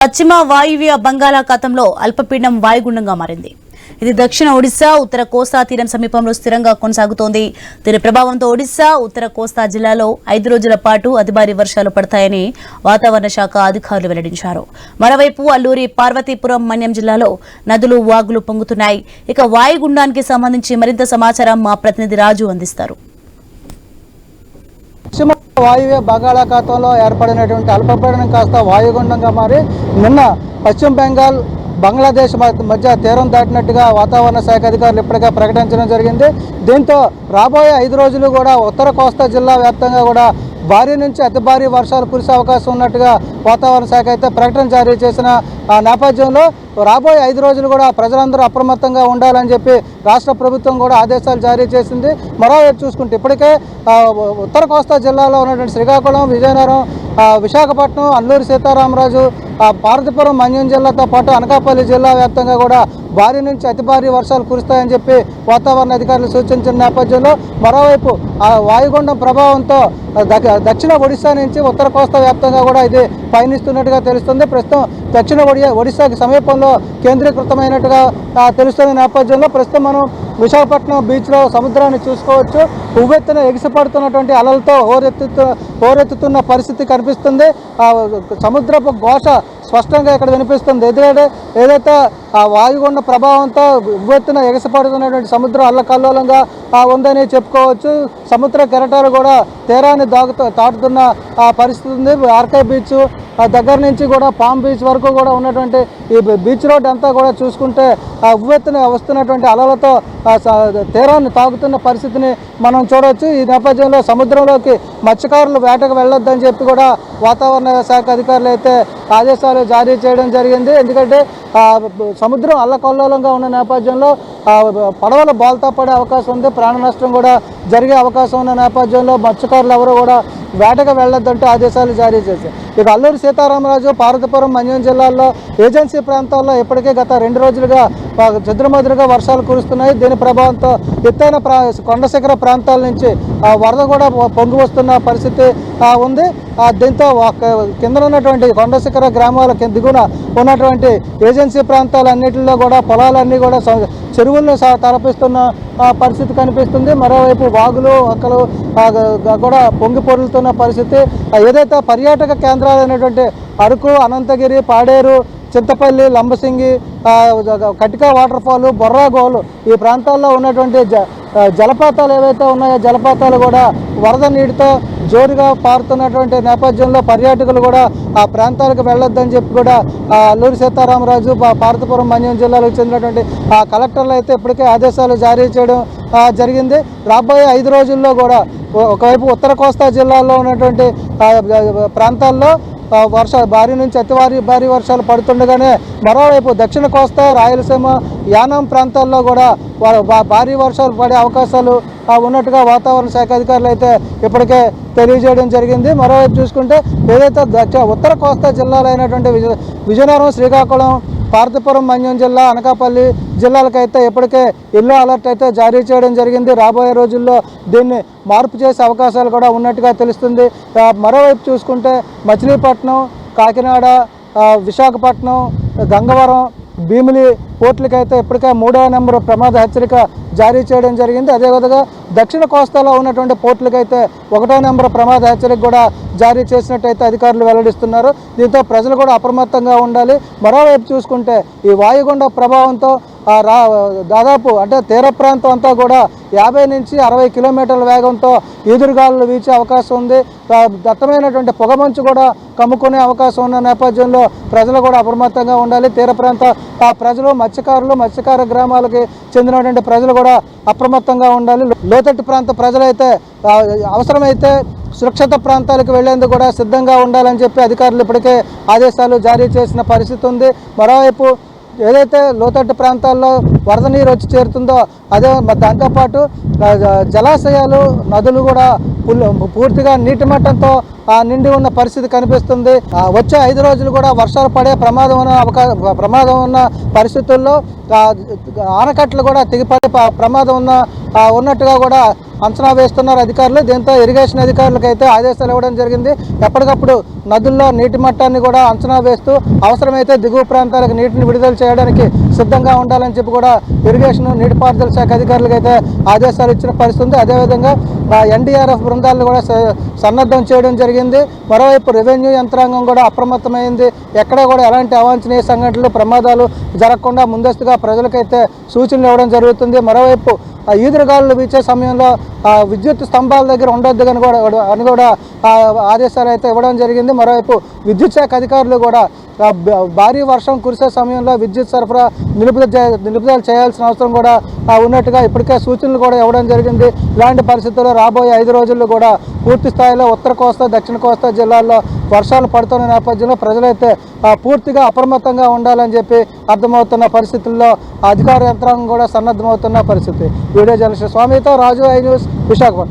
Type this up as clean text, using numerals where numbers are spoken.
పశ్చిమ వాయువ్య బంగాళాఖాతంలో అల్పపీడనం వాయుగుండంగా మారింది. ఇది దక్షిణ ఒడిశా, ఉత్తర కోస్తా తీరం సమీపంలో స్థిరంగా కొనసాగుతోంది. దీని ప్రభావంతో ఒడిశా, ఉత్తర కోస్తా జిల్లాలో 5 రోజుల పాటు అతి భారీ వర్షాలు పడతాయని వాతావరణ శాఖ అధికారులు వెల్లడించారు. మరోవైపు అల్లూరి, పార్వతీపురం, మన్యం జిల్లాలో నదులు, వాగులు పొంగుతున్నాయి. ఇక వాయుగుండానికి సంబంధించి మరింత సమాచారం మా ప్రతినిధి రాజు అందిస్తారు. పశ్చిమ వాయువ్య బంగాళాఖాతంలో ఏర్పడినటువంటి అల్పపీడనం కాస్త వాయుగుండంగా మారి నిన్న పశ్చిమ బెంగాల్, బంగ్లాదేశ్ మధ్య తీరం దాటినట్టుగా వాతావరణ శాఖ అధికారులు ఇప్పటికే ప్రకటించడం జరిగింది. దీంతో రాబోయే 5 రోజులు కూడా ఉత్తర కోస్తా జిల్లా వ్యాప్తంగా కూడా భారీ నుంచి అతి భారీ వర్షాలు కురిసే అవకాశం ఉన్నట్టుగా వాతావరణ శాఖ అయితే ప్రకటన జారీ చేసిన నేపథ్యంలో రాబోయే 5 రోజులు కూడా ప్రజలందరూ అప్రమత్తంగా ఉండాలని చెప్పి రాష్ట్ర ప్రభుత్వం కూడా ఆదేశాలు జారీ చేసింది. మరోవైపు చూసుకుంటే ఇప్పటికే ఉత్తర కోస్తా జిల్లాలో ఉన్నటువంటి శ్రీకాకుళం, విజయనగరం, విశాఖపట్నం, అల్లూరి సీతారామరాజు, పార్వతీపురం, మన్యం జిల్లాతో పాటు అనకాపల్లి జిల్లా వ్యాప్తంగా కూడా భారీ నుంచి అతి భారీ వర్షాలు కురుస్తాయని చెప్పి వాతావరణ అధికారులు సూచించిన నేపథ్యంలో మరోవైపు వాయుగుండం ప్రభావంతో దక్షిణ ఒడిశా నుంచి ఉత్తర కోస్తా వ్యాప్తంగా కూడా ఇది పయనిస్తున్నట్టుగా తెలుస్తుంది. ప్రస్తుతం దక్షిణ ఒడిశాకి సమీపంలో కేంద్రీకృతమైనట్టుగా తెలుస్తున్న నేపథ్యంలో ప్రస్తుతం మనం విశాఖపట్నం బీచ్లో సముద్రాన్ని చూసుకోవచ్చు. ఉవ్వెత్తున ఎగిసిపడుతున్నటువంటి అలలతో హోరెత్తుతున్న పరిస్థితి కనిపిస్తుంది. సముద్రపు ఘోష స్పష్టంగా ఇక్కడ వినిపిస్తుంది. ఎందుకంటే ఏదైతే ఆ వాయుగుండ ప్రభావంతో ఉవ్వెత్తున ఎగసిపడుతున్నటువంటి సముద్రం అల్లకల్లోలంగా ఉందని చెప్పుకోవచ్చు. సముద్ర కెరటాలు కూడా తీరాన్ని తాటుతున్న పరిస్థితి ఉంది. ఆర్కే బీచ్ దగ్గర నుంచి కూడా పామ్ బీచ్ వరకు కూడా ఉన్నటువంటి ఈ బీచ్ రోడ్ అంతా కూడా చూసుకుంటే ఉవ్వెత్తున వస్తున్నటువంటి అలలతో తీరాన్ని తాకుతున్న పరిస్థితిని మనం చూడవచ్చు. ఈ నేపథ్యంలో సముద్రంలోకి మత్స్యకారులు వేటకు వెళ్ళొద్దని చెప్పి కూడా వాతావరణ శాఖ అధికారులు అయితే ఆదేశాలు జారీ చేయడం జరిగింది. ఎందుకంటే సముద్రం అల్లకల్లోలంగా ఉన్న నేపథ్యంలో పడవల బోల్తా పడే అవకాశం ఉంది. ప్రాణ నష్టం కూడా జరిగే అవకాశం ఉన్న నేపథ్యంలో మత్స్యకారులు ఎవరు కూడా వేటకు వెళ్ళొద్దంటూ ఆదేశాలు జారీ చేశారు. ఇక అల్లూరి సీతారామరాజు, పార్వతీపురం, మన్యం జిల్లాల్లో ఏజెన్సీ ప్రాంతాల్లో ఇప్పటికే గత 2 రోజులుగా చెదురుమదురుగా వర్షాలు కురుస్తున్నాయి. దీని ప్రభావంతో ఎత్తైన కొండ శిఖర ప్రాంతాల నుంచి వరద కూడా పొంగి వస్తున్న పరిస్థితి ఉంది. దీంతో కింద ఉన్నటువంటి కొండ శిఖర గ్రామాల దిగున ఉన్నటువంటి ఏజెన్సీ ప్రాంతాలన్నింటిలో కూడా పొలాలన్నీ కూడా చెరువులను తలపిస్తున్న పరిస్థితి కనిపిస్తుంది. మరోవైపు వాగులు, అక్కలు కూడా పొంగి పొరులుతున్న పరిస్థితి. ఏదైతే పర్యాటక కేంద్రాలు అయినటువంటి అరకు, అనంతగిరి, పాడేరు, చింతపల్లి, లంబసింగి, కటిక వాటర్ ఫాల్, బొర్రాగోలు ఈ ప్రాంతాల్లో ఉన్నటువంటి జలపాతాలు ఏవైతే ఉన్నాయో జలపాతాలు కూడా వరద నీటితో జోరుగా పారుతున్నటువంటి నేపథ్యంలో పర్యాటకులు కూడా ఆ ప్రాంతాలకు వెళ్ళొద్దని చెప్పి కూడా అల్లూరి సీతారామరాజు, పార్వతీపురం, మన్యం జిల్లాలకు చెందినటువంటి కలెక్టర్లు అయితే ఇప్పటికే ఆదేశాలు జారీ చేయడం జరిగింది. రాబోయే 5 రోజుల్లో కూడా ఒకవైపు ఉత్తర కోస్తా జిల్లాలో ఉన్నటువంటి ప్రాంతాల్లో భారీ నుంచి అతి భారీ వర్షాలు పడుతుండగానే మరోవైపు దక్షిణ కోస్తా, రాయలసీమ, యానాం ప్రాంతాల్లో కూడా భారీ వర్షాలు పడే అవకాశాలు ఉన్నట్టుగా వాతావరణ శాఖ అధికారులు అయితే ఇప్పటికే తెలియజేయడం జరిగింది. మరోవైపు చూసుకుంటే ఏదైతే ఉత్తర కోస్తా జిల్లాలు అయినటువంటి విజయనగరం, శ్రీకాకుళం, పార్వతీపురం, మన్యం జిల్లా, అనకాపల్లి జిల్లాలకైతే ఇప్పటికే ఎల్లో అలర్ట్ అయితే జారీ చేయడం జరిగింది. రాబోయే రోజుల్లో దీన్ని మార్పు చేసే అవకాశాలు కూడా ఉన్నట్టుగా తెలుస్తుంది. మరోవైపు చూసుకుంటే మచిలీపట్నం, కాకినాడ, విశాఖపట్నం, గంగవరం, భీమిలి పోర్టులకైతే ఇప్పటికే 3వ నెంబర్ ప్రమాద హెచ్చరిక జారీ చేయడం జరిగింది. అదేవిధంగా దక్షిణ కోస్తాలో ఉన్నటువంటి పోర్టులకైతే 1వ నెంబర్ ప్రమాద హెచ్చరిక కూడా జారీ చేసినట్టయితే అధికారులు వెల్లడిస్తున్నారు. దీంతో ప్రజలు కూడా అప్రమత్తంగా ఉండాలి. మరోవైపు చూసుకుంటే ఈ వాయుగుండ ప్రభావంతో దాదాపు అంటే తీర ప్రాంతం అంతా కూడా 50 నుంచి 60 కిలోమీటర్ల వేగంతో ఈదురుగాలులు వీచే అవకాశం ఉంది. దట్టమైనటువంటి పొగమంచు కూడా కమ్ముకునే అవకాశం ఉన్న నేపథ్యంలో ప్రజలు కూడా అప్రమత్తంగా ఉండాలి. తీర ప్రాంత ప్రజలు, మత్స్యకారులు, మత్స్యకార గ్రామాలకి చెందినటువంటి ప్రజలు కూడా అప్రమత్తంగా ఉండాలి. లోతట్టు ప్రాంత ప్రజలైతే అవసరమైతే సురక్షిత ప్రాంతాలకు వెళ్లేందుకు కూడా సిద్ధంగా ఉండాలని చెప్పి అధికారులు ఇప్పటికే ఆదేశాలు జారీ చేసిన పరిస్థితి ఉంది. మరోవైపు ఏదైతే లోతట్టు ప్రాంతాల్లో వరద నీరు వచ్చి చేరుతుందో అదే దాంతోపాటు జలాశయాలు నదులు కూడా పూర్తిగా నీటి మట్టంతో నిండి ఉన్న పరిస్థితి కనిపిస్తుంది. వచ్చే 5 రోజులు కూడా వర్షాలు పడే ప్రమాదం ఉన్న పరిస్థితుల్లో ఆనకట్టలు కూడా తెగిపడే ప్రమాదం ఉన్నట్టుగా కూడా అంచనా వేస్తున్నారు అధికారులు. దీంతో ఇరిగేషన్ అధికారులకు అయితే ఆదేశాలు ఇవ్వడం జరిగింది. ఎప్పటికప్పుడు నదుల్లో నీటి మట్టాన్ని కూడా అంచనా వేస్తూ అవసరమైతే దిగువ ప్రాంతాలకు నీటిని విడుదల చేయడానికి సిద్ధంగా ఉండాలని చెప్పి కూడా ఇరిగేషన్ నీటిపారుదల శాఖ అధికారులకు అయితే ఆదేశాలు ఇచ్చిన పరిస్థితి ఉంది. అదేవిధంగా ఎన్డీఆర్ఎఫ్ బృందాలను కూడా సన్నద్ధం చేయడం జరిగింది. మరోవైపు రెవెన్యూ యంత్రాంగం కూడా అప్రమత్తమైంది. ఎక్కడ కూడా ఎలాంటి అవాంఛనీయ సంఘటనలు ప్రమాదాలు జరగకుండా ముందస్తుగా ప్రజలకైతే సూచనలు ఇవ్వడం జరుగుతుంది. మరోవైపు ఈదురుగాలులు వీచే సమయంలో విద్యుత్ స్తంభాల దగ్గర ఉండొద్దు అని కూడా ఆదేశాలు అయితే ఇవ్వడం జరిగింది. మరోవైపు విద్యుత్ శాఖ అధికారులు కూడా భారీ వర్షం కురిసే సమయంలో విద్యుత్ సరఫరా నిలుపుదల చేయాల్సిన అవసరం కూడా ఉన్నట్టుగా ఇప్పటికే సూచనలు కూడా ఇవ్వడం జరిగింది. ఇలాంటి పరిస్థితుల్లో రాబోయే 5 రోజుల్లో కూడా పూర్తి స్థాయిలో ఉత్తర కోస్తా దక్షిణ కోస్తా జిల్లాల్లో వర్షాలు పడుతున్న నేపథ్యంలో ప్రజలైతే పూర్తిగా అప్రమత్తంగా ఉండాలని చెప్పి అర్థమవుతున్న పరిస్థితుల్లో అధికార యంత్రాంగం కూడా సన్నద్ధమవుతున్న పరిస్థితి. వీడియో జర్నలిస్ట్ స్వామితో రాజు, ఐ న్యూస్, విశాఖపట్నం.